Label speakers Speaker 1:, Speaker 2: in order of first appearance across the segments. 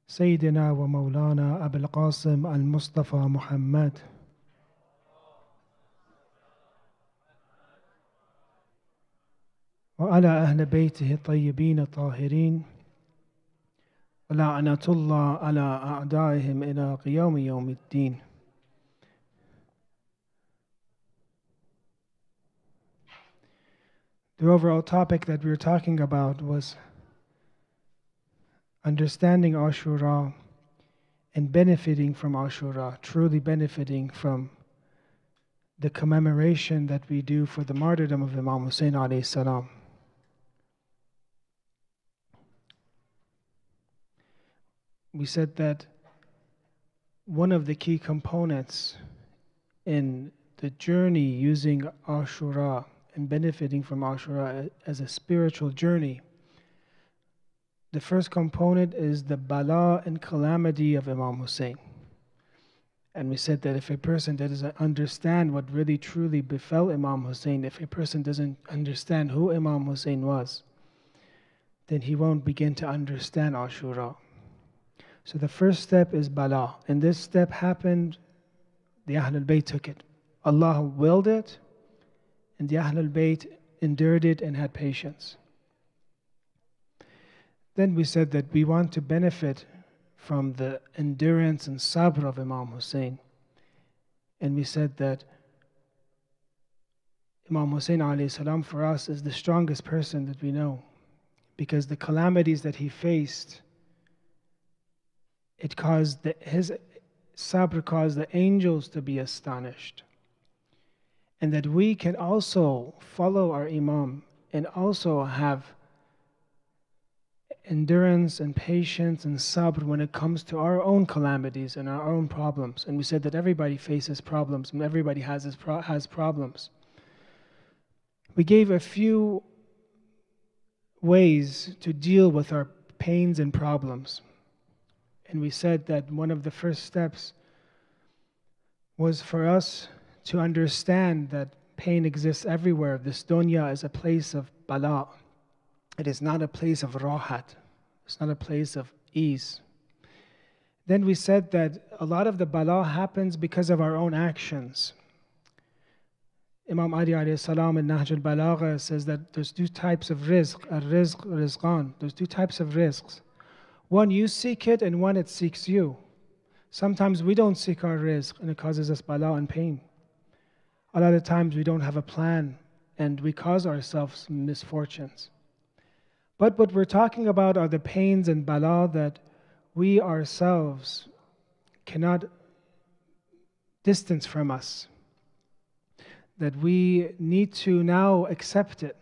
Speaker 1: سيدنا ومولانا أبي القاسم المصطفى محمد وعلى أهل بيته الطيبين الطاهرين ولعنة الله على أعدائهم إلى قيام يوم الدين. The overall topic that we were talking about was understanding Ashura and benefiting from Ashura, truly benefiting from the commemoration that we do for the martyrdom of Imam Hussein alayhi salam. We said that one of the key components in the journey using Ashura and benefiting from Ashura as a spiritual journey, the first component is the bala and calamity of Imam Hussein. And we said that if a person doesn't understand what really truly befell Imam Hussein, if a person doesn't understand who Imam Hussein was, then he won't begin to understand Ashura. So the first step is bala. And this step happened, the Ahlul Bayt took it. Allah willed it, and the Ahlul Bayt endured it and had patience. Then we said that we want to benefit from the endurance and sabr of Imam Hussein. And we said that Imam Hussein alayhi salam for us is the strongest person that we know, because the calamities that he faced, his sabr caused the angels to be astonished. And that we can also follow our Imam and also have endurance and patience and sabr when it comes to our own calamities and our own problems. And we said that everybody faces problems and everybody has problems. We gave a few ways to deal with our pains and problems. And we said that one of the first steps was for us to understand that pain exists everywhere. This dunya is a place of bala. It is not a place of rahat. It's not a place of ease. Then we said that a lot of the bala happens because of our own actions. Imam Ali alayhi salam in Nahj al-Balagha says that there's two types of rizq, al-rizq, rizqan. There's two types of rizqs. One, you seek it, and one, it seeks you. Sometimes we don't seek our rizq, and it causes us bala and pain. A lot of times we don't have a plan, and we cause ourselves misfortunes. But what we're talking about are the pains and bala that we ourselves cannot distance from us. That we need to now accept it,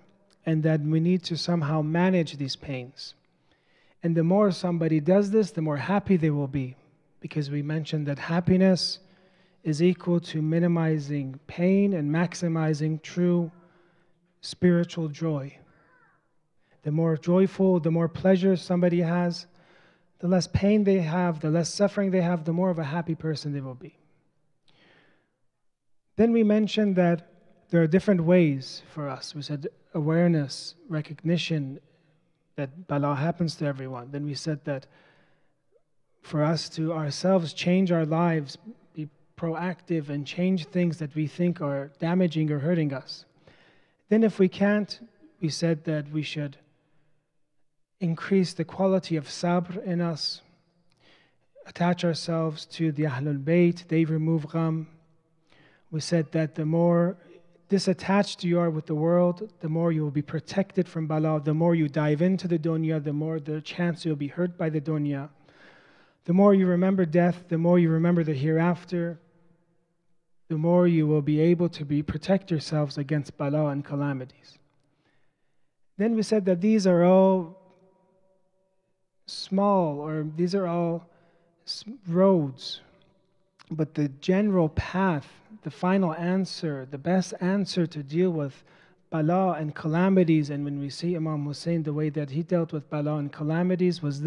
Speaker 1: and that we need to somehow manage these pains. And the more somebody does this, the more happy they will be. Because we mentioned that happiness is equal to minimizing pain and maximizing true spiritual joy. The more joyful, the more pleasure somebody has, the less pain they have, the less suffering they have, the more of a happy person they will be. Then we mentioned that there are different ways for us. We said awareness, recognition, that bala happens to everyone. Then we said that for us to ourselves change our lives, be proactive and change things that we think are damaging or hurting us. Then if we can't, we said that we should increase the quality of sabr in us, attach ourselves to the Ahlul Bayt, they remove gham. We said that the more disattached you are with the world, the more you will be protected from bala. The more you dive into the dunya, the more the chance you'll be hurt by the dunya. The more you remember death, the more you remember the hereafter, the more you will be able to protect yourselves against bala and calamities. Then we said that these are all small, or these are all roads, but the general path, the final answer, the best answer to deal with bala and calamities, and when we see Imam Hussein, the way that he dealt with bala and calamities was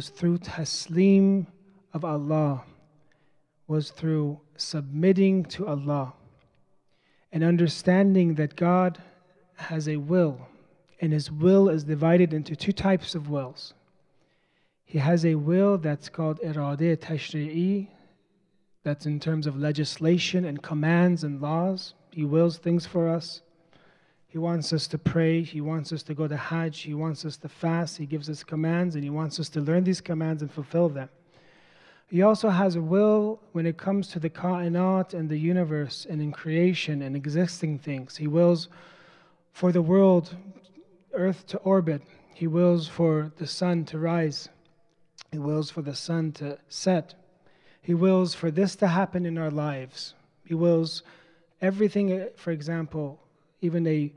Speaker 1: through taslim of Allah, was through submitting to Allah, and understanding that God has a will, and His will is divided into two types of wills. He has a will that's called irade tashri'i, that's in terms of legislation and commands and laws. He wills things for us. He wants us to pray. He wants us to go to Hajj. He wants us to fast. He gives us commands, and He wants us to learn these commands and fulfill them. He also has a will when it comes to the kainat and the universe and in creation and existing things. He wills for the world, earth to orbit. He wills for the sun to rise. He wills for the sun to set. He wills for this to happen in our lives. He wills everything, for example, even a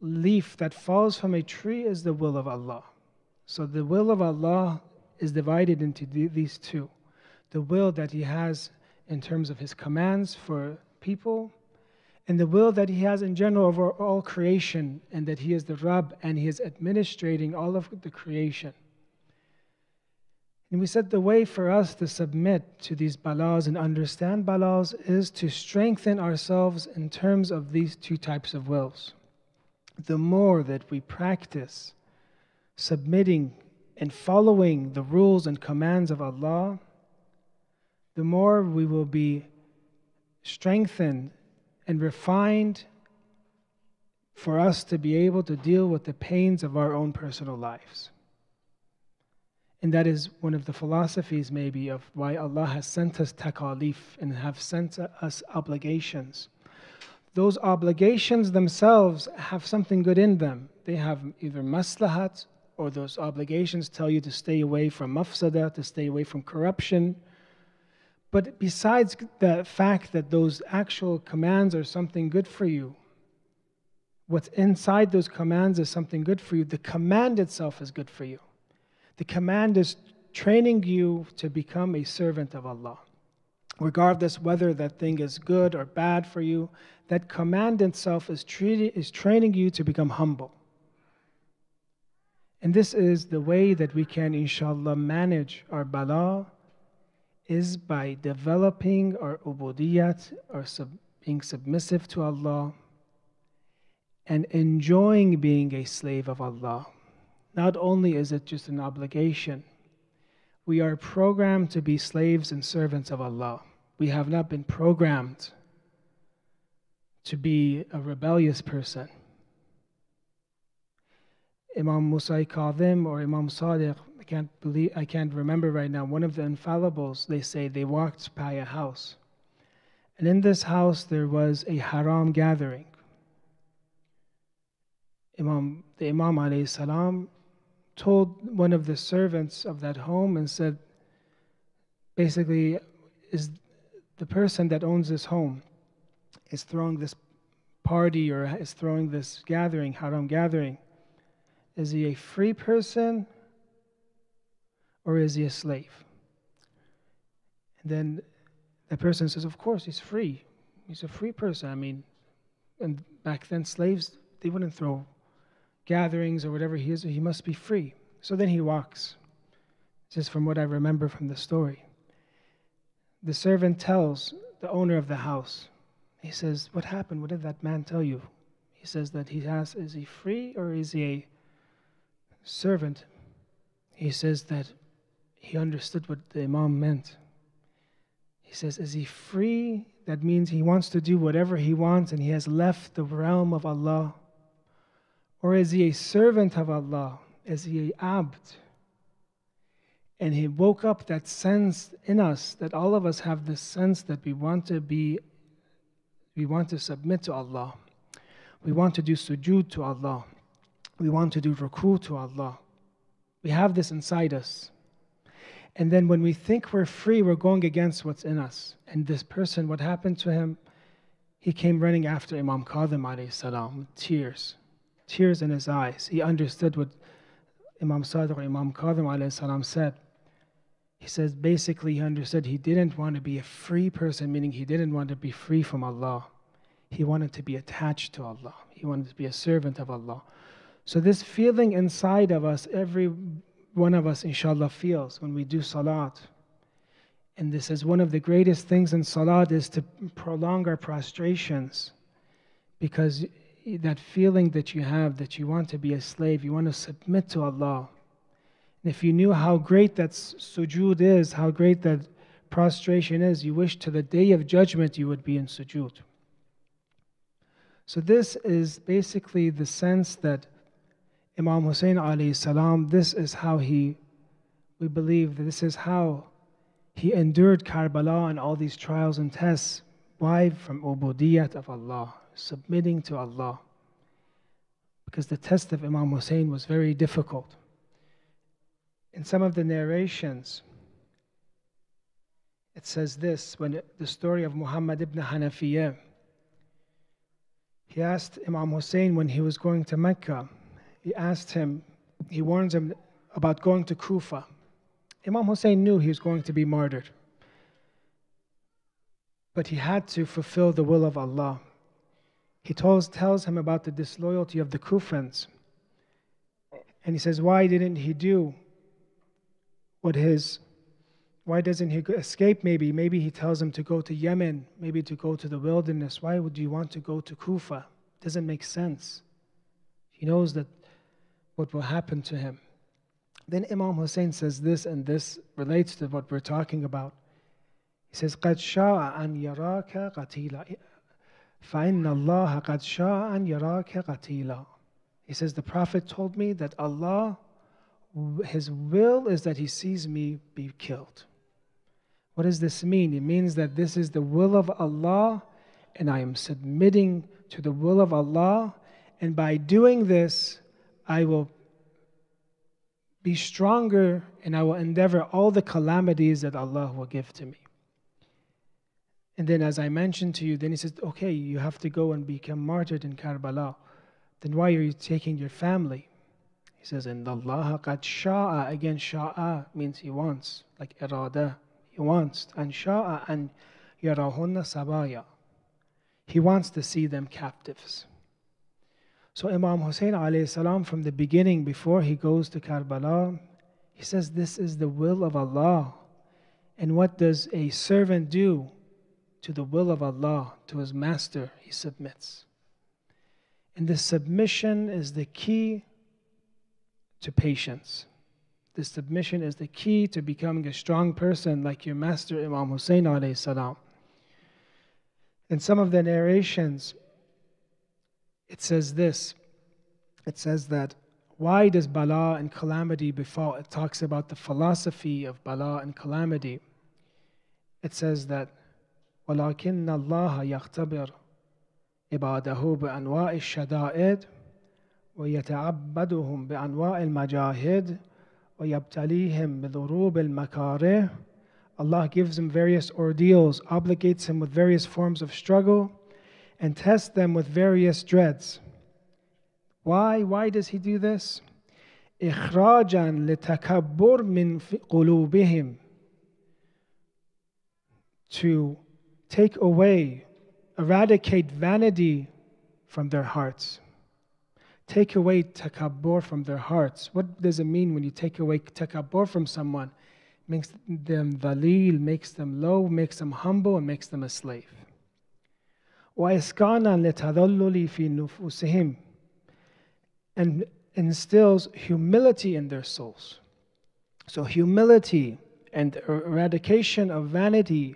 Speaker 1: leaf that falls from a tree is the will of Allah. So the will of Allah is divided into these two. The will that He has in terms of His commands for people, and the will that He has in general over all creation, and that He is the Rabb and He is administrating all of the creation. And we said the way for us to submit to these balas and understand balas is to strengthen ourselves in terms of these two types of wills. The more that we practice submitting and following the rules and commands of Allah, the more we will be strengthened and refined for us to be able to deal with the pains of our own personal lives. And that is one of the philosophies maybe of why Allah has sent us takalif and have sent us obligations. Those obligations themselves have something good in them. They have either maslahat, or those obligations tell you to stay away from mafsada, to stay away from corruption. But besides the fact that those actual commands are something good for you, what's inside those commands is something good for you. The command itself is good for you. The command is training you to become a servant of Allah. Regardless whether that thing is good or bad for you, that command itself is training you to become humble. And this is the way that we can, inshallah, manage our bala, is by developing our ubudiyat, or being submissive to Allah, and enjoying being a slave of Allah. Not only is it just an obligation, we are programmed to be slaves and servants of Allah. We have not been programmed to be a rebellious person. Imam Musa Kadhim or Imam Sadiq, I can't remember right now, one of the infallibles, they say they walked by a house. And in this house there was a haram gathering. The Imam alayhi salam told one of the servants of that home and said, basically, is the person that owns this home is throwing this party or is throwing this gathering, haram gathering, is he a free person or is he a slave? And then the person says, of course, he's free. He's a free person. I mean, and back then slaves, they wouldn't throw gatherings or whatever he is, he must be free. So then he walks. Just from what I remember from the story. The servant tells the owner of the house, he says, what happened? What did that man tell you? He says that he asks, is he free or is he a servant? He says that he understood what the Imam meant. He says, is he free? That means he wants to do whatever he wants and he has left the realm of Allah. Or is he a servant of Allah? Is he a abd? And he woke up that sense in us, that all of us have this sense that we want to submit to Allah. We want to do sujood to Allah. We want to do ruku to Allah. We have this inside us. And then when we think we're free, we're going against what's in us. And this person, what happened to him? He came running after Imam Kadhim alayhi salam with tears in his eyes. He understood what Imam Sadiq or Imam Kadhim alayhi salam said. He says basically he understood he didn't want to be a free person, meaning he didn't want to be free from Allah. He wanted to be attached to Allah. He wanted to be a servant of Allah. So this feeling inside of us, every one of us inshallah feels when we do salat. And this is one of the greatest things in salat, is to prolong our prostrations. Because that feeling that you have, that you want to be a slave, you want to submit to Allah. And if you knew how great that sujood is, how great that prostration is, you wish to the day of judgment you would be in sujood. So this is basically the sense that Imam Hussein alayhi salam, we believe that this is how he endured Karbala and all these trials and tests. Why? From ubudiyat of Allah, submitting to Allah. Because the test of Imam Hussein was very difficult. In some of the narrations, it says this, when the story of Muhammad ibn Hanafiyyah, he asked Imam Hussein when he was going to Mecca, he warns him about going to Kufa. Imam Hussein knew he was going to be martyred, but he had to fulfill the will of Allah. He tells him about the disloyalty of the Kufans, and he says, why didn't he do why doesn't he escape maybe? Maybe he tells him to go to Yemen, maybe to go to the wilderness. Why would you want to go to Kufa? It doesn't make sense. He knows that what will happen to him. Then Imam Hussein says this, and this relates to what we're talking about. He says, قَدْ شَاءَ أَنْ يَرَاكَ قَتِيلًا فَإِنَّ اللَّهَ قَدْ شَاءَ أَنْ يَرَاكَ قَتِيلًا. He says, the Prophet told me that Allah, His will is that He sees me be killed. What does this mean? It means that this is the will of Allah, and I am submitting to the will of Allah, and by doing this, I will be stronger, and I will endeavor all the calamities that Allah will give to me. And then as I mentioned to you, then he says, okay, you have to go and become martyred in Karbala. Then why are you taking your family? He says, إِنَّ اللَّهَ قَدْ شَاءَ. Again, sha'a means He wants, like irada. He wants. And sha'a and yarahunna sabaya. He wants to see them captives. So Imam Hussein alayhi salam, from the beginning, before he goes to Karbala, he says, this is the will of Allah. And what does a servant do to the will of Allah, to his master? He submits. And this submission is the key to patience. This submission is the key to becoming a strong person like your master Imam Hussein alayhi salam. In some of the narrations, it says this. It says that why does bala and calamity befall? It talks about the philosophy of bala and calamity. It says that وَلَكِنَّ اللَّهَ يَخْتَبِرُ عِبَادَهُ بِأَنْوَاءِ الشَّدَائِدِ وَيَتَعَبَّدُهُمْ بِأَنْوَاءِ الْمَجَاهِدِ وَيَبْتَلِيهِمْ بِضُرُوبِ الْمَكَارِهِ. Allah gives them various ordeals, obligates them with various forms of struggle, and tests them with various dreads. Why? Why does He do this? إِخْرَاجًا لِتَكَبُّرْ مِنْ قُلُوبِهِمْ. To take away, eradicate vanity from their hearts. Take away takabbur from their hearts. What does it mean when you take away takabbur from someone? It makes them dhalil, makes them low, makes them humble, and makes them a slave. وَإِسْكَانًا لِتَذَلُّلِ فِي نُفُوسِهِمْ. And instills humility in their souls. So humility and eradication of vanity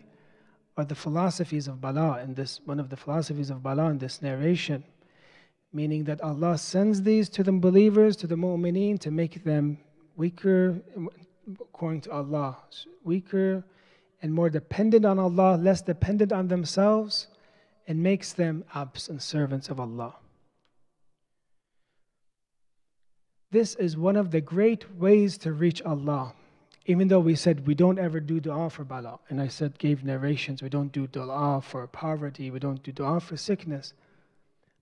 Speaker 1: are the philosophies of bala in this, one of the philosophies of bala in this narration. Meaning that Allah sends these to the believers, to the mu'mineen, to make them weaker, according to Allah, weaker and more dependent on Allah, less dependent on themselves, and makes them abds and servants of Allah. This is one of the great ways to reach Allah. Even though we said we don't ever do dua for bala, and I said, gave narrations, we don't do dua for poverty, we don't do dua for sickness.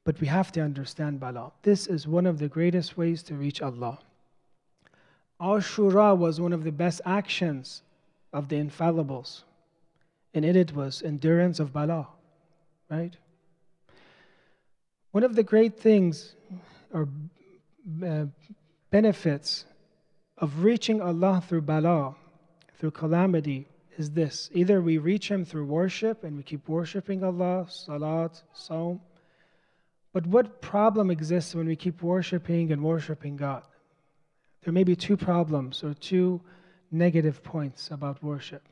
Speaker 1: But we have to understand bala. This is one of the greatest ways to reach Allah. Ashura was one of the best actions of the infallibles. And in it was endurance of bala. Right? One of the great things or benefits of reaching Allah through bala, through calamity, is this. Either we reach Him through worship and we keep worshipping Allah, salat, saum. But what problem exists when we keep worshipping and worshipping God? there may be two problems or two negative points about worship.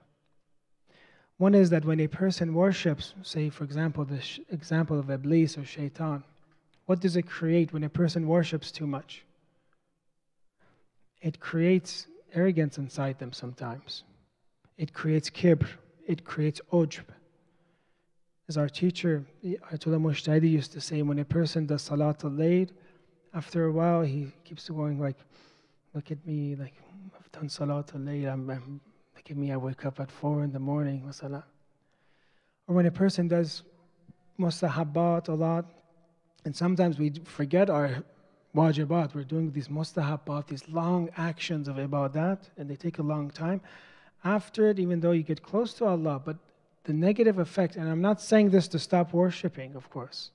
Speaker 1: One is that when a person worships, say for example, the example of Iblis or Shaitan, what does it create when a person worships too much? It creates arrogance inside them sometimes. It creates kibr. It creates ujb. As our teacher, Ayatollah Mushtahidi, used to say, when a person does Salat al-Layl, after a while he keeps going like, look at me, like I've done Salat al-Layl, look at me, I wake up at 4 in the morning, masala. Or when a person does mustahabbat a lot, and sometimes we forget our wajibat, we're doing these mustahabbat, these long actions of ibadat, and they take a long time. After it, even though you get close to Allah, but the negative effect, and I'm not saying this to stop worshipping, of course.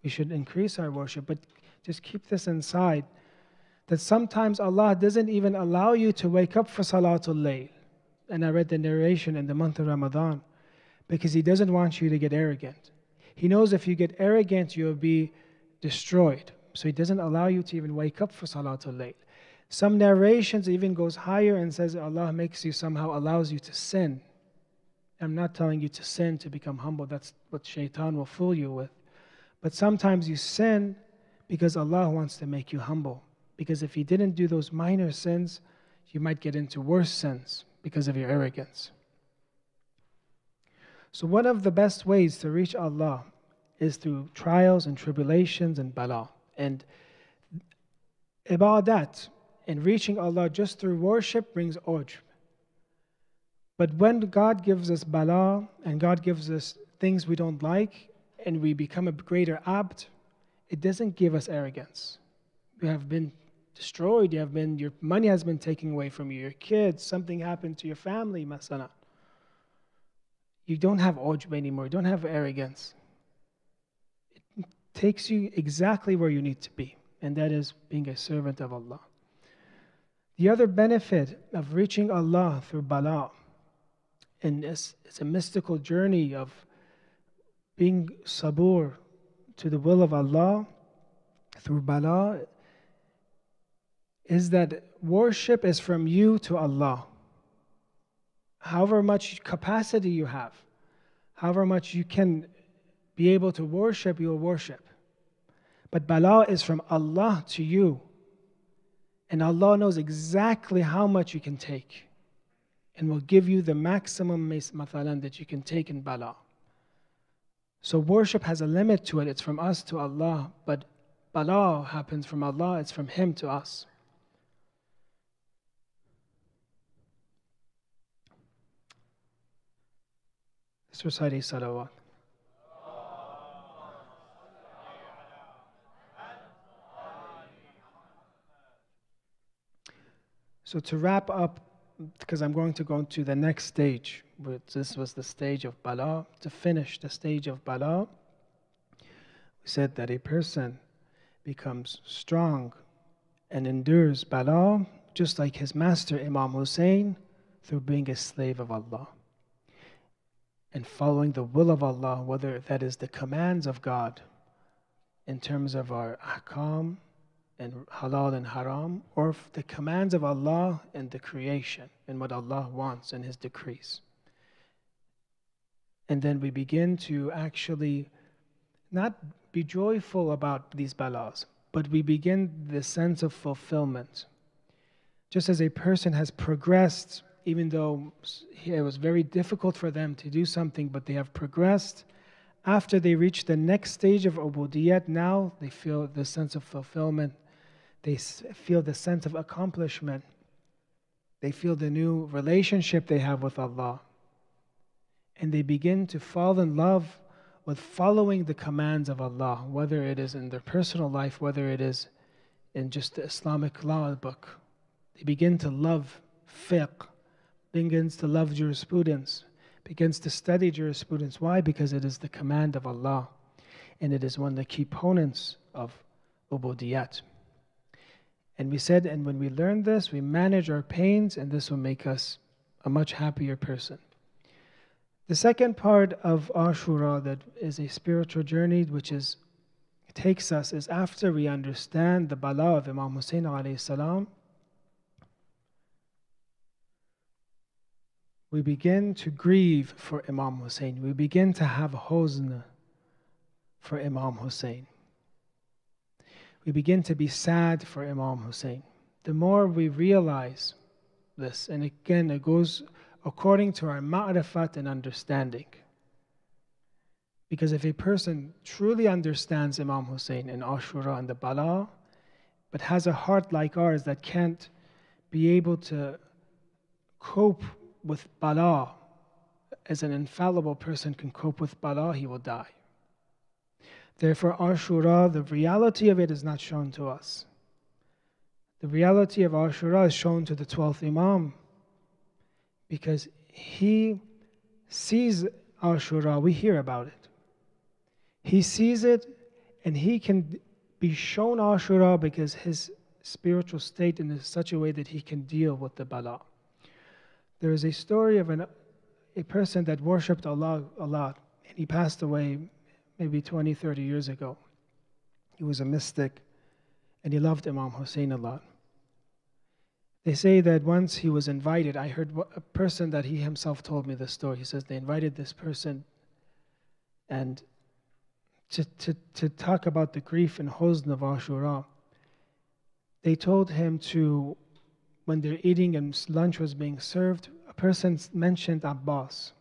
Speaker 1: We should increase our worship, but just keep this inside, that sometimes Allah doesn't even allow you to wake up for Salatul Layl. And I read the narration in the month of Ramadan, because He doesn't want you to get arrogant. He knows if you get arrogant, you'll be destroyed. So He doesn't allow you to even wake up for Salatul Layl. Some narrations even goes higher and says Allah makes you, somehow allows you to sin. I'm not telling you to sin to become humble. That's what Shaitan will fool you with. But sometimes you sin because Allah wants to make you humble. Because if He didn't do those minor sins, you might get into worse sins because of your arrogance. So one of the best ways to reach Allah is through trials and tribulations and bala. And ibadat and reaching Allah just through worship brings ujb. But when God gives us bala and God gives us things we don't like and we become a greater abd, it doesn't give us arrogance. You have been destroyed, your money has been taken away from you, your kids, something happened to your family, masana. You don't have ujb anymore, you don't have arrogance. It takes you exactly where you need to be, and that is being a servant of Allah. The other benefit of reaching Allah through bala, and it's a mystical journey of being sabur to the will of Allah through bala, is that worship is from you to Allah. However much capacity you have, however much you can be able to worship, you will worship. But bala is from Allah to you. And Allah knows exactly how much you can take, and will give you the maximum mathalan that you can take in bala. So worship has a limit to it. It's from us to Allah. But bala happens from Allah. It's from Him to us. Let's recite a salawat. So to wrap up, because I'm going to go into the next stage, which this was the stage of bala. To finish the stage of bala, we said that a person becomes strong and endures bala just like his master Imam Hussein, through being a slave of Allah and following the will of Allah, whether that is the commands of God in terms of our ahkam and halal and haram, or the commands of Allah and the creation and what Allah wants and His decrees. And then we begin to actually not be joyful about these balas, but we begin the sense of fulfillment. Just as a person has progressed, even though it was very difficult for them to do something, but they have progressed. After they reach the next stage of ubudiyat, now they feel the sense of fulfillment. They feel the sense of accomplishment. They feel the new relationship they have with Allah. And they begin to fall in love with following the commands of Allah, whether it is in their personal life, whether it is in just the Islamic law book. They begin to love fiqh, begins to love jurisprudence, begins to study jurisprudence. Why? Because it is the command of Allah, and it is one of the key components of ubudiyat. And we said, and when we learn this, we manage our pains, and this will make us a much happier person. The second part of Ashura that is a spiritual journey, which takes us, is after we understand the bala of Imam Hussein alayhi salam, we begin to grieve for Imam Hussein. We begin to have huzn for Imam Hussein. We begin to be sad for Imam Hussein. The more we realize this, and again, it goes according to our ma'rifat and understanding. Because if a person truly understands Imam Hussein and Ashura and the Bala, but has a heart like ours that can't be able to cope with Bala, as an infallible person can cope with Bala, he will die. Therefore, Ashura, the reality of it is not shown to us. The reality of Ashura is shown to the 12th Imam, because he sees Ashura, we hear about it. He sees it, and he can be shown Ashura because his spiritual state is in such a way that he can deal with the Bala. There is a story of a person that worshipped Allah a lot, and he passed away maybe 20, 30 years ago. He was a mystic, and he loved Imam Hussein a lot. They say that once he was invited, I heard a person that he himself told me this story. He says they invited this person and to talk about the grief and huzn of Ashura. They told him to, when they're eating and lunch was being served, a person mentioned Abbas.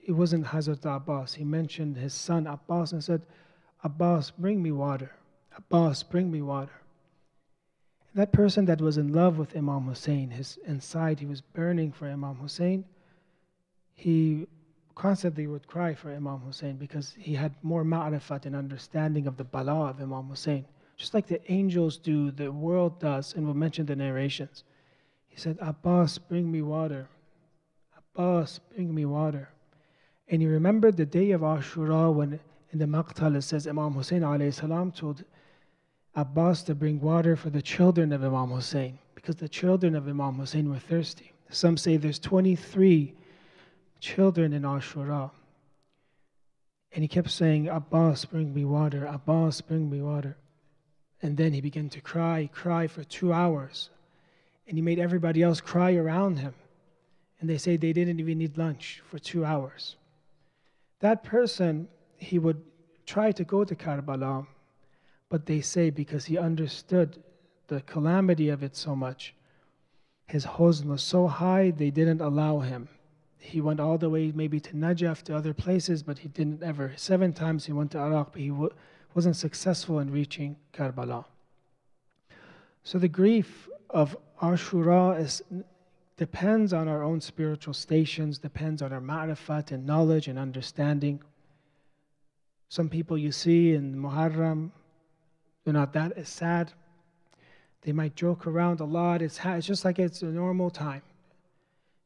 Speaker 1: It wasn't Hazrat Abbas. He mentioned his son Abbas and said, Abbas, bring me water. Abbas, bring me water. That person that was in love with Imam Hussein, his inside he was burning for Imam Hussein, he constantly would cry for Imam Hussein because he had more ma'rifat and understanding of the Bala of Imam Hussein. Just like the angels do, the world does, and we'll mention the narrations. He said, Abbas, bring me water. Abbas, bring me water. And he remembered the day of Ashura when in the Maqtal it says Imam Hussein alayhi salam told Abbas to bring water for the children of Imam Hussein, because the children of Imam Hussein were thirsty. Some say there's 23 children in Ashura. And he kept saying, Abbas, bring me water. Abbas, bring me water. And then he began to cry for 2 hours. And he made everybody else cry around him. And they say they didn't even need lunch for 2 hours. That person, he would try to go to Karbala, but they say because he understood the calamity of it so much, his huzn was so high, they didn't allow him. He went all the way maybe to Najaf, to other places, but he didn't ever. 7 times he went to Iraq, but he wasn't successful in reaching Karbala. So the grief of Ashura depends on our own spiritual stations, depends on our ma'rifat and knowledge and understanding. Some people you see in Muharram, they're not that as sad. They might joke around a lot. It's just like it's a normal time.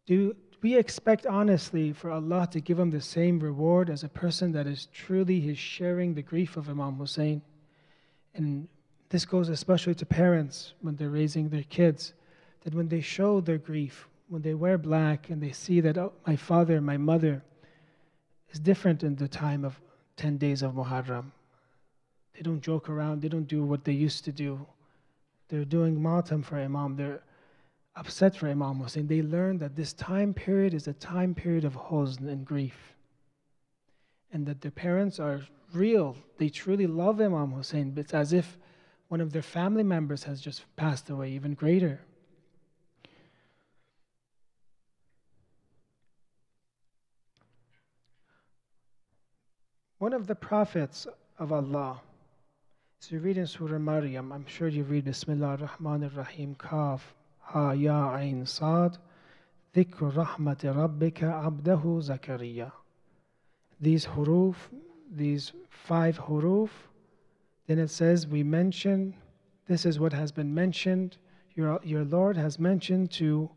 Speaker 1: Do we expect honestly for Allah to give him the same reward as a person that is truly sharing the grief of Imam Hussein? And this goes especially to parents when they're raising their kids, that when they show their grief, when they wear black and they see that, oh, my father, my mother is different in the time of 10 days of Muharram. They don't joke around, they don't do what they used to do. They're doing matam for Imam, they're upset for Imam Hussein. They learn that this time period is a time period of huzn and grief. And that their parents are real, they truly love Imam Hussein. It's as if one of their family members has just passed away, even greater. One of the prophets of Allah, so you read in Surah Maryam, I'm sure you read Bismillah ar-Rahman ar-Rahim, Kaf, Ha, Ya, Ain, Sad, Dhikr Rahmati Rabbika Abdahu Zakariya. These huruf, these 5 huruf, then it says, we mention, this is what has been mentioned, your Lord has mentioned to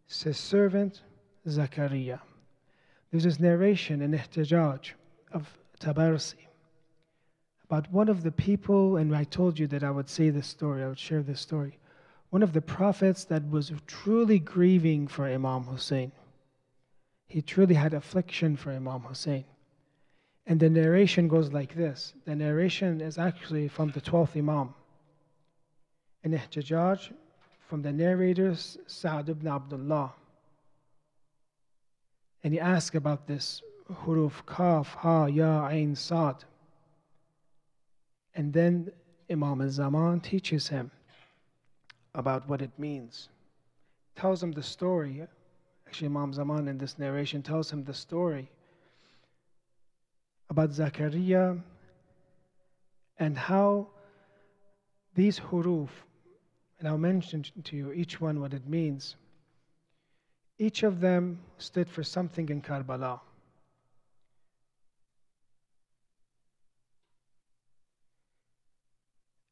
Speaker 1: his servant Zakariya. There's this narration in Ihtijaj of Tabarsi about one of the people, and I told you that I would say this story, I would share this story. One of the prophets that was truly grieving for Imam Hussein. He truly had affliction for Imam Hussein. And the narration goes like this. The narration is actually from the 12th Imam. In Ihtijaj, from the narrators, Sa'd ibn Abdullah. And he asks about this huruf kaf, ha, ya, ain, sad. And then Imam al-Zaman teaches him about what it means. Tells him the story. Actually, Imam Zaman in this narration tells him the story about Zakaria and how these huruf, and I'll mention to you each one what it means. Each of them stood for something in Karbala.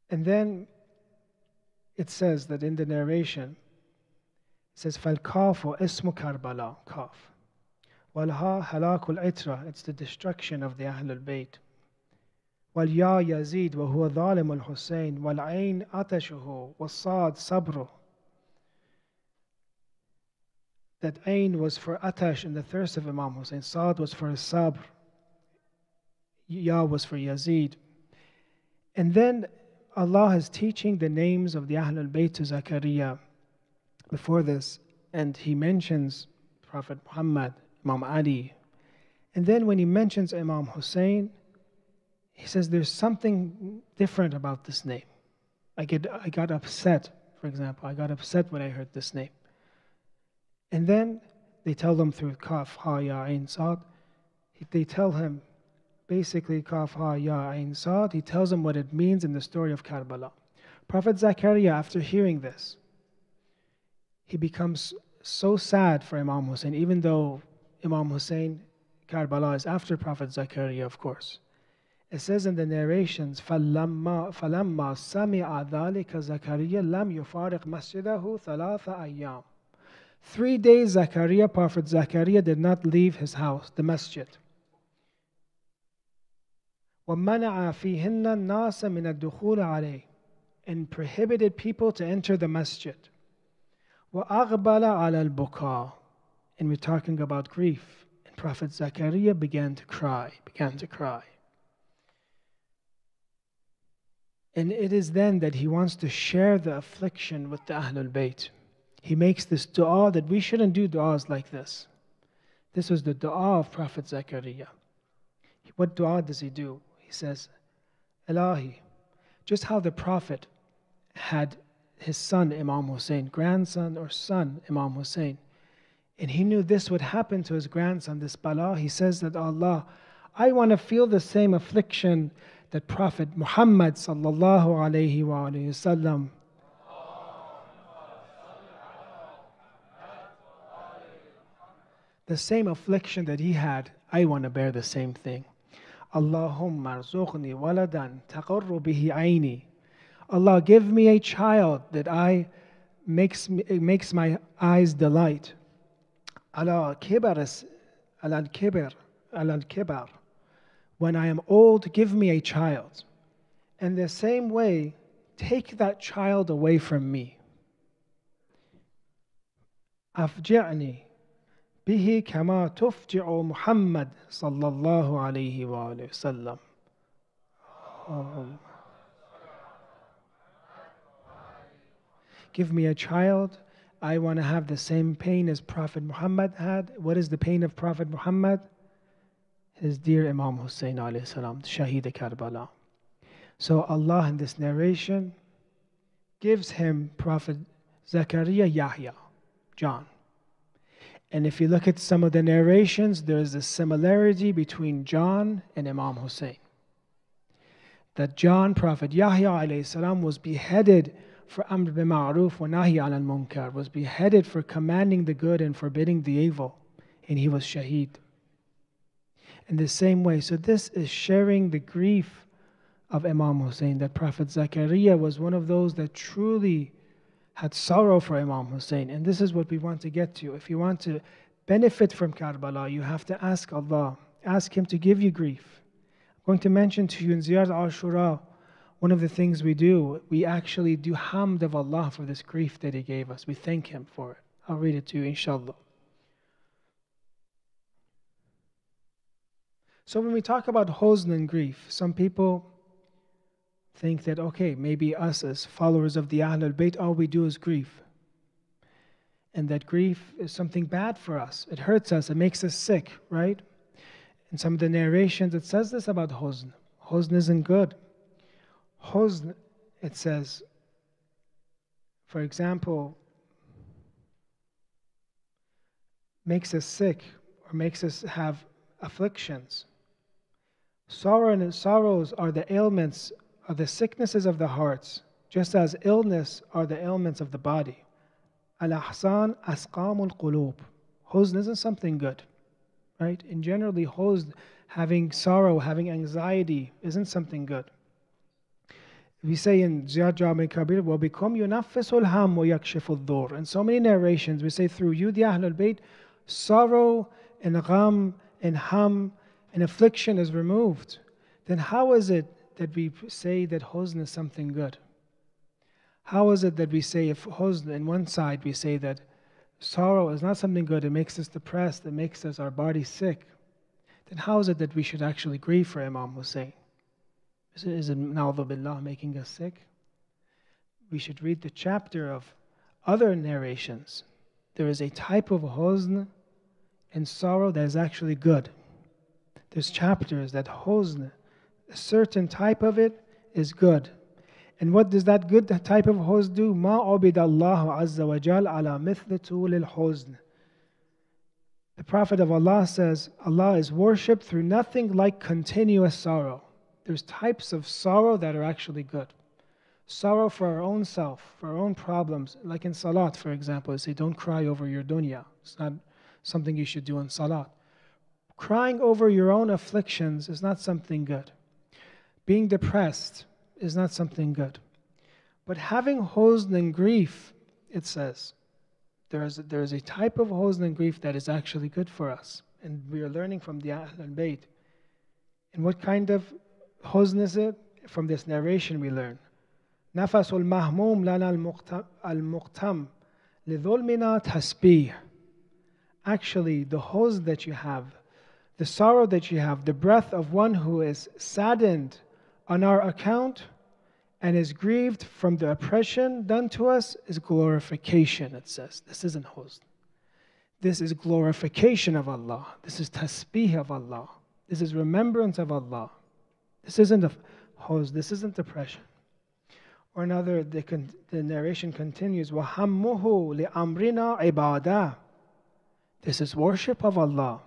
Speaker 1: And then it says that in the narration, it says, فَالْكَافُ اسْمُ كَرْبَلَا, Kaf. وَالْهَا هَلَاكُ الْعِتْرَةِ, it's the destruction of the Ahlul Bayt. وَالْيَا يَزِيد وَهُوَ ظَالِمُ الْحُسَيْنِ وَالْعَيْنِ أَتَشُهُ وَالصَّادِ صَبْرُهُ. That Ain was for Atash and the thirst of Imam Hussein. Saad was for Sabr. Ya was for Yazid. And then Allah is teaching the names of the Ahlul Bayt to Zakaria before this. And He mentions Prophet Muhammad, Imam Ali. And then when He mentions Imam Hussein, He says there's something different about this name. I got upset, for example. I got upset when I heard this name. And then they tell them through Kaf, Ha, Ya, Ain, Sad. They tell him, basically, Kaf, Ha, Ya, Ain, Sad. He tells them what it means in the story of Karbala. Prophet Zakaria, after hearing this, he becomes so sad for Imam Hussein, even though Imam Hussein, Karbala is after Prophet Zakaria, of course. It says in the narrations, فَلَمَّا سَمِعَ ذَلِكَ زَكَرِيَّا لَمْ يُفَارِقْ مَسْجِدَهُ ثَلَاثَ أَيَّامٍ. 3 days Zakaria, Prophet Zakaria, did not leave his house, the masjid. وَمَنَعَ فِيهِنَّ النَّاسَ مِنَ الدُّخُولِ عَلَيْهِ, and prohibited people to enter the masjid. وَأَغْبَلَ عَلَى الْبُكَاءِ, and we're talking about grief. And Prophet Zakaria began to cry. And it is then that he wants to share the affliction with the Ahlul Bayt. He makes this dua that we shouldn't do duas like this. This was the dua of Prophet Zakaria. What dua does he do? He says, Ilahi, just how the Prophet had his son Imam Hussein, grandson or son Imam Hussein, and he knew this would happen to his grandson, this bala. He says that, Allah, I want to feel the same affliction that Prophet Muhammad sallallahu alayhi wa sallam, the same affliction that he had, I want to bear the same thing. Allahumma arzuqni waladan taqarru bihi aini. Allah, give me a child that makes my eyes delight. Ala kibar, when I am old, give me a child. In the same way, take that child away from me. Afja'ni bihi kama tufji'u Muhammad sallallahu alayhi wa sallam. Give me a child. I want to have the same pain as Prophet Muhammad had. What is the pain of Prophet Muhammad? His dear Imam Hussein alayhi salam, Shaheed Karbala. So Allah in this narration gives him Prophet Zakaria Yahya, John. And if you look at some of the narrations, there is a similarity between John and Imam Hussein. That John, Prophet Yahya alayhi salam, was beheaded for Amr bil Ma'ruf wa Nahi al Munkar, was beheaded for commanding the good and forbidding the evil, and he was Shaheed. In the same way, so this is sharing the grief of Imam Hussein, that Prophet Zakaria was one of those that truly had sorrow for Imam Hussein. And this is what we want to get to. If you want to benefit from Karbala, you have to ask Allah, ask Him to give you grief. I'm going to mention to you in Ziyar al-Ashura, one of the things we do, we actually do hamd of Allah for this grief that He gave us. We thank Him for it. I'll read it to you, inshallah. So when we talk about huzn and grief, some people think that, okay, maybe us as followers of the Ahlul Bayt, all we do is grief. and that grief is something bad for us. It hurts us, it makes us sick, right? In some of the narrations, it says this about huzn. Huzn isn't good. Huzn, it says, for example, makes us sick or makes us have afflictions. Sorrows are the ailments, are the sicknesses of the hearts, just as illness are the ailments of the body. Al-ahsan asqamul qulub. Huzn isn't something good, right? In generally, huzn, having sorrow, having anxiety, isn't something good. We say in Ziyad Jami Kabir, وَبِكُمْ يُنَفِّسُ الْهَمُّ وَيَكْشِفُ الضُّرِّ. In so many narrations, we say through you, the Ahlul Bayt, sorrow and gham and ham and affliction is removed. Then how is it that we say that huzn is something good? How is it that we say if huzn, in one side we say that sorrow is not something good, it makes us depressed, it makes us our body sick, then how is it that we should actually grieve for Imam Hussein? Is it na'udhu billah making us sick? We should read the chapter of other narrations. There is a type of huzn and sorrow that is actually good. There's chapters that huzn, a certain type of it is good. And what does that good type of huzn do? مَا عُبِدَ اللَّهُ عَزَّ وَجَلَّ عَلَى مِثْلِ طُولِ الْحُزْنِ. The Prophet of Allah says, Allah is worshipped through nothing like continuous sorrow. There's types of sorrow that are actually good. Sorrow for our own self, for our own problems. Like in salat, for example, they say don't cry over your dunya. It's not something you should do in salat. Crying over your own afflictions is not something good. Being depressed is not something good. But having huzn and grief, it says, there is a type of huzn and grief that is actually good for us. And we are learning from the Ahlul Bayt. And what kind of huzn is it? From this narration we learn. نَفَسُ الْمَهْمُومِ لَنَا الْمُقْتَمِ لِظُلْمِنَا تَسْبِيحٌ. Actually, the huzn that you have, the sorrow that you have, the breath of one who is saddened on our account and is grieved from the oppression done to us is glorification, it says. This isn't huzn. This is glorification of Allah. This is tasbih of Allah. This is remembrance of Allah. This isn't a huzn. This isn't depression. Or another, the narration continues, وَحَمُّهُ لِأَمْرِنَا عِبَادَةً. This is worship of Allah.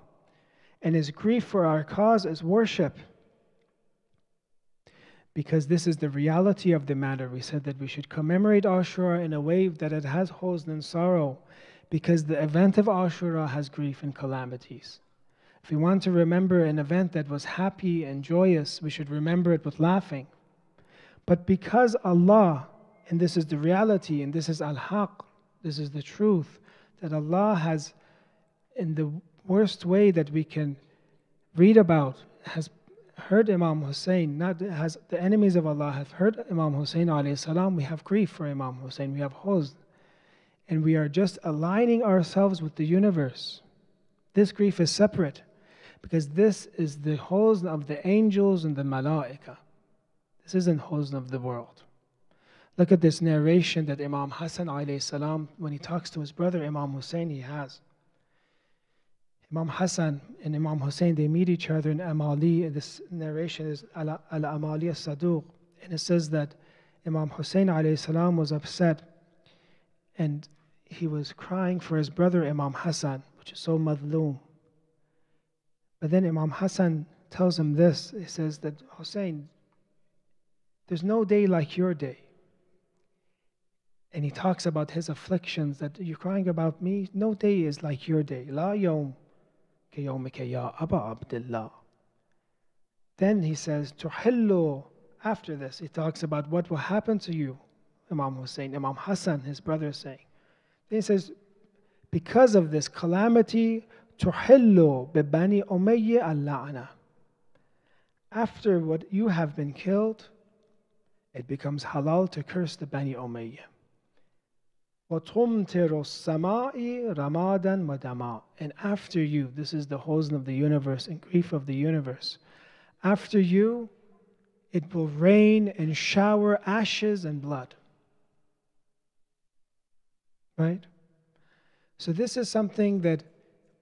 Speaker 1: And his grief for our cause is worship. Because this is the reality of the matter. We said that we should commemorate Ashura in a way that it has huzn and sorrow, because the event of Ashura has grief and calamities. If we want to remember an event that was happy and joyous, we should remember it with laughing. But because Allah, and this is the reality, and this is al-haq, this is the truth, that Allah has, in the worst way that we can read about, has hurt Imam Hussein, the enemies of Allah have hurt Imam Hussein alayhi salam, we have grief for Imam Hussein, we have huzn. And we are just aligning ourselves with the universe. This grief is separate, because this is the huzn of the angels and the malaika. This isn't huzn of the world. Look at this narration that Imam Hassan alayhi salam, when he talks to his brother Imam Hussein, he has. Imam Hassan and Imam Hussein, they meet each other in Amali. This narration is Al-Amali al-Saduq. And it says that Imam Hussein alayhi salam was upset and he was crying for his brother Imam Hassan, which is so madloom. But then Imam Hassan tells him this. He says that, Hussein, there's no day like your day. And he talks about his afflictions, that you're crying about me. No day is like your day. La yawm كيومك يا أبا عبد الله. Then he says, تحل. After this, he talks about what will happen to you, Imam Hussein. Imam Hassan, his brother, is saying. Then he says, because of this calamity, تحل ببني أمية اللعنة. After what you have been killed, it becomes halal to curse the Bani Umayyah. وَتُمْتِرُ السَّمَاءِ رَمَادًا وَدَمًا. And after you, this is the huzn of the universe and grief of the universe. After you, it will rain and shower ashes and blood. Right? So this is something that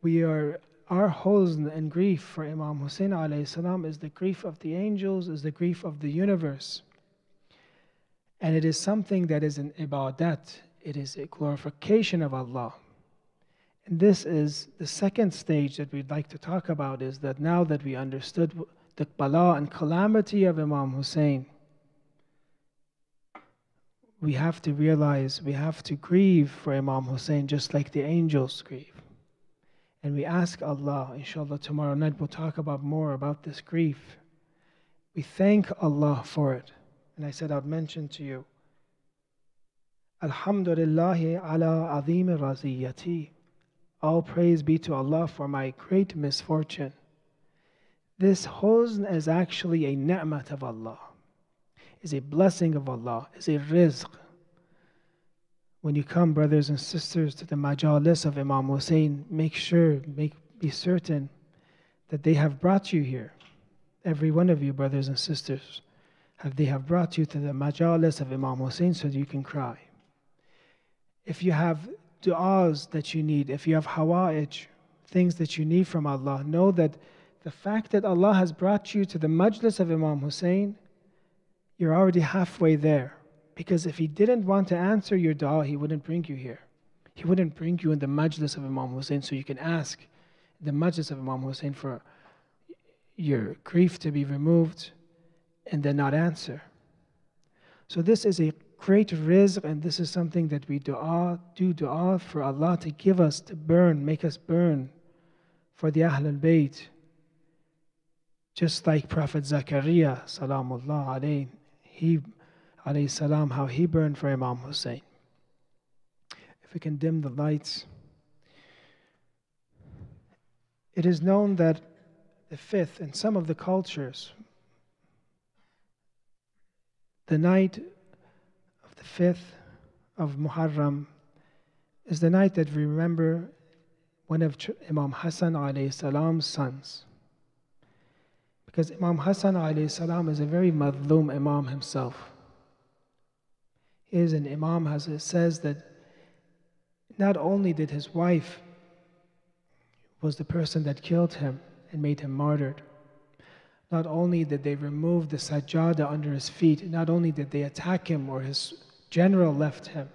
Speaker 1: our huzn and grief for Imam Hussein alayhi salam is the grief of the angels, is the grief of the universe. And it is something that is an ibadat, it is a glorification of Allah. And this is the second stage that we'd like to talk about, is that now that we understood the bala and calamity of Imam Hussein, we have to realize we have to grieve for Imam Hussein just like the angels grieve. And we ask Allah, inshallah tomorrow night we'll talk about more about this grief. We thank Allah for it. And I said I'd mention to you, Alhamdulillahi ala azim raziyati. All praise be to Allah for my great misfortune. This huzn is actually a ni'mat of Allah, is a blessing of Allah, is a rizq. When you come, brothers and sisters, to the majalis of Imam Hussein, be certain that they have brought you here. Every one of you, brothers and sisters, they have brought you to the majalis of Imam Hussein so that you can cry. If you have du'as that you need, if you have hawa'ij, things that you need from Allah, know that the fact that Allah has brought you to the majlis of Imam Hussein, you're already halfway there. Because if He didn't want to answer your dua, He wouldn't bring you here. He wouldn't bring you in the majlis of Imam Hussein so you can ask the majlis of Imam Hussein for your grief to be removed and then not answer. So this is a great rizq, and this is something that we do dua for Allah to give us, to burn, make us burn for the Ahlul Bayt. Just like Prophet Zakaria, salamullah alayhi salam, how he burned for Imam Hussein. If we can dim the lights. It is known that the 5th, in some of the cultures, the night of the 5th of Muharram is the night that we remember one of Imam Hassan alayhi salam's sons. Because Imam Hassan alayhi salam is a very madloom Imam himself. He is an Imam, as it says, that not only did his wife was the person that killed him and made him martyred, not only did they remove the sajjada under his feet, not only did they attack him or his general left him,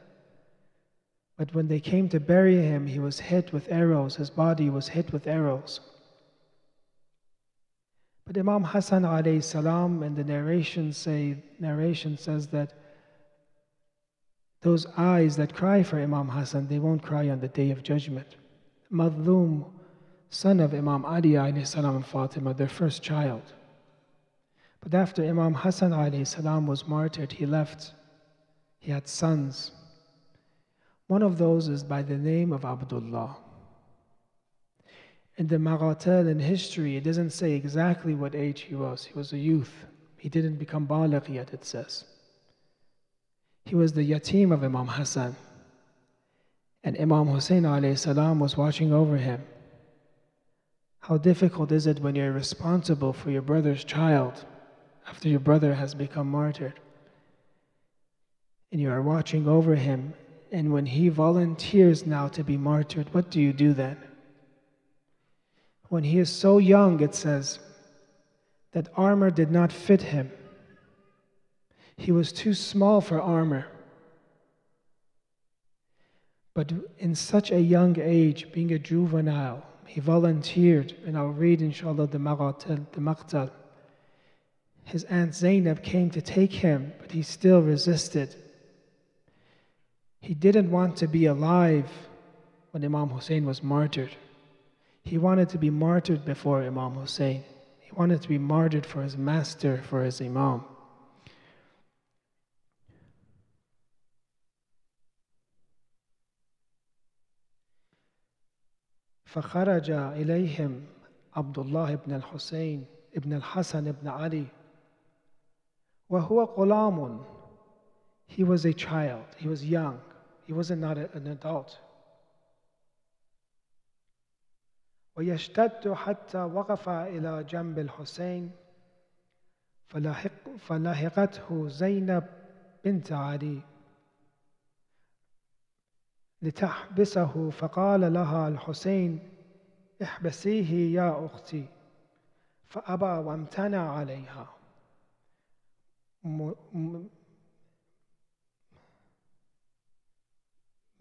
Speaker 1: but when they came to bury him, he was hit with arrows, his body was hit with arrows. But Imam Hassan alayhi salam, in the narration says that those eyes that cry for Imam Hassan, they won't cry on the Day of Judgment. Madloom, son of Imam Ali alayhi salam and Fatima, their first child. But after Imam Hassan alayhi salam was martyred, he left. He had sons. One of those is by the name of Abdullah. In the Maghatal in history, it doesn't say exactly what age he was. He was a youth. He didn't become baligh yet, it says. He was the yatim of Imam Hassan. And Imam Hussein alayhi salam was watching over him. How difficult is it when you're responsible for your brother's child after your brother has become martyred? And you are watching over him, and when he volunteers now to be martyred, what do you do then? When he is so young, it says, that armor did not fit him. He was too small for armor. But in such a young age, being a juvenile, he volunteered, and I'll read inshallah the maqtal. His aunt Zainab came to take him, but he still resisted. He didn't want to be alive when Imam Hussein was martyred. He wanted to be martyred before Imam Hussein. He wanted to be martyred for his master, for his Imam. فخرج إليهم عبد الله بن الحسين ابن الحسن ابن علي وهو غلام. He was a child, he was young, he was not an adult. ويشتد حتى وقف إلى جنب الحسين فلاحقته زينب بنت علي. لتحبسه فقال لها الحسين احبسيه يا أختي فأبى وامتنع عليها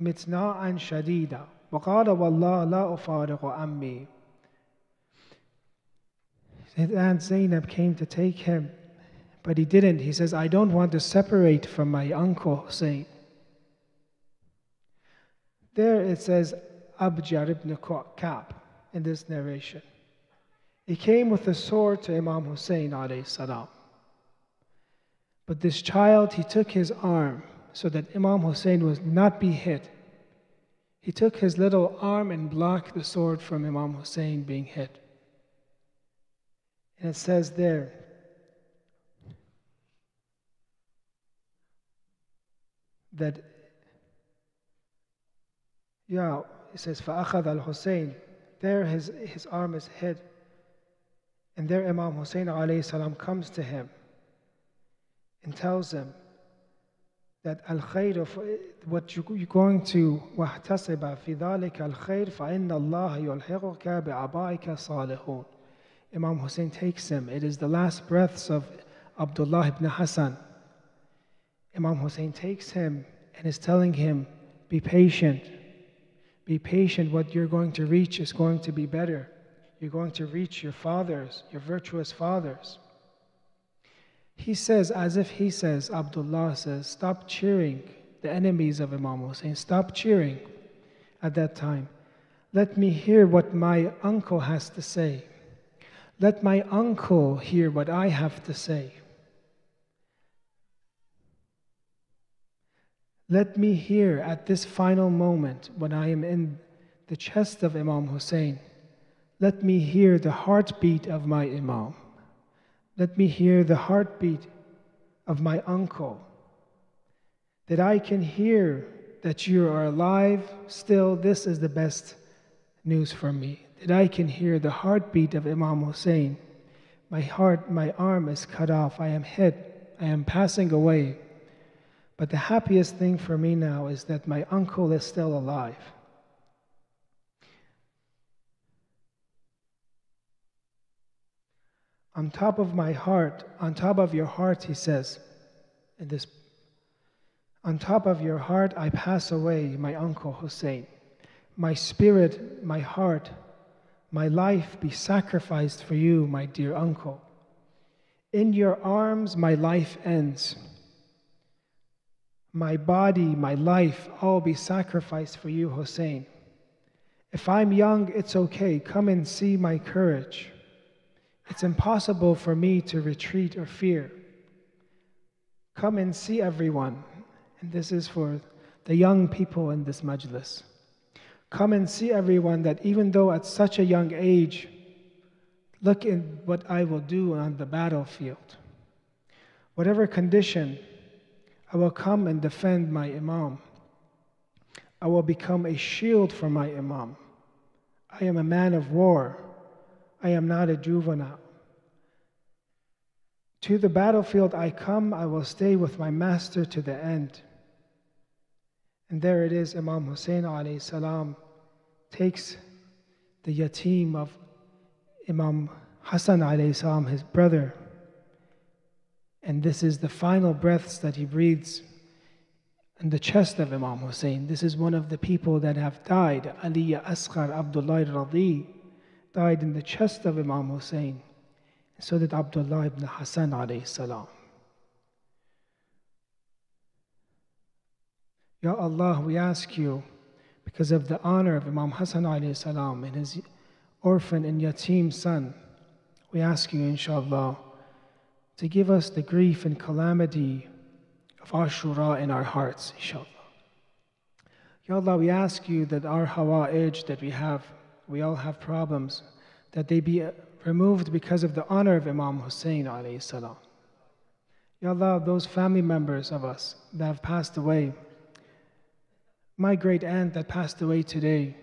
Speaker 1: متناعا شديدا وقال والله لا أفارق أمي. His aunt Zainab came to take him, but he didn't. He says, I don't want to separate from my uncle Hussein. There it says Abjar ibn Ka'b in this narration. He came with a sword to Imam Hussein alayhi salam. But this child, he took his arm so that Imam Hussein would not be hit. He took his little arm and blocked the sword from Imam Hussein being hit. And it says there, that, it says, فَأَخَذَ الْحُسَيْنِ. There his arm is hit. And there Imam Hussein alayhi salam comes to him and tells him that al-khayr, what you're going to وَاحْتَسِبَ فِي ذَلِكَ الْخَيْرِ فَإِنَّ اللَّهَ يُلْحِقُكَ بِعَبَائِكَ صَالِحُونَ. Imam Hussein takes him. It is the last breaths of Abdullah ibn Hassan. Imam Hussein takes him and is telling him, be patient. Be patient. What you're going to reach is going to be better. You're going to reach your fathers, your virtuous fathers. He says, as if he says, Abdullah says, stop cheering the enemies of Imam Hussein. Stop cheering at that time. Let me hear what my uncle has to say. Let my uncle hear what I have to say. Let me hear at this final moment when I am in the chest of Imam Hussein. Let me hear the heartbeat of my Imam. Let me hear the heartbeat of my uncle. That I can hear that you are alive still. This is the best news for me. That I can hear the heartbeat of Imam Hussein. My arm is cut off. I am hit. I am passing away. But the happiest thing for me now is that my uncle is still alive. On top of my heart, on top of your heart, he says, on top of your heart I pass away, my uncle Hussein. My spirit, my heart, my life be sacrificed for you, my dear uncle. In your arms my life ends. My body, my life, all be sacrificed for you, Hussein. If I'm young, it's okay. Come and see my courage. It's impossible for me to retreat or fear. Come and see everyone. And this is for the young people in this majlis. Come and see everyone that even though at such a young age, look at what I will do on the battlefield. Whatever condition, I will come and defend my Imam. I will become a shield for my Imam. I am a man of war. I am not a juvenile. To the battlefield I come, I will stay with my master to the end. And there it is, Imam Hussein alayhi salam takes the yatim of Imam Hassan alayhi salam, his brother. And this is the final breaths that he breathes in the chest of Imam Hussein. This is one of the people that have died. Ali Asghar Abdullah Radi died in the chest of Imam Hussein. So did Abdullah ibn Hassan alayhi salam. Ya Allah, we ask you, because of the honor of Imam Hassan alayhi salam and his orphan and yatim son, we ask you, inshallah, to give us the grief and calamity of Ashura in our hearts, inshallah. Ya Allah, we ask you that our hawa'ij that we all have problems, that they be removed because of the honor of Imam Hussein alayhi salam. Ya Allah, those family members of us that have passed away, my great aunt that passed away today,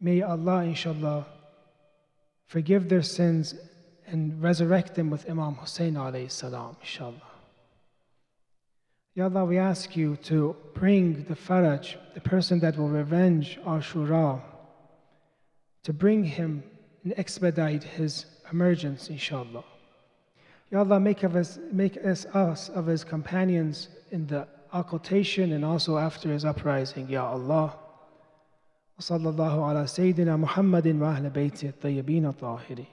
Speaker 1: may Allah, inshallah, forgive their sins and resurrect them with Imam Hussein alayhi salam, inshallah. Ya Allah, we ask you to bring the Faraj, the person that will revenge Ashura, to bring him and expedite his emergence, inshallah. Ya Allah, make us of his companions in the occultation and also after his uprising, Ya Allah. وصلى الله على سيدنا محمد وأهل بيته الطيبين الطاهرين.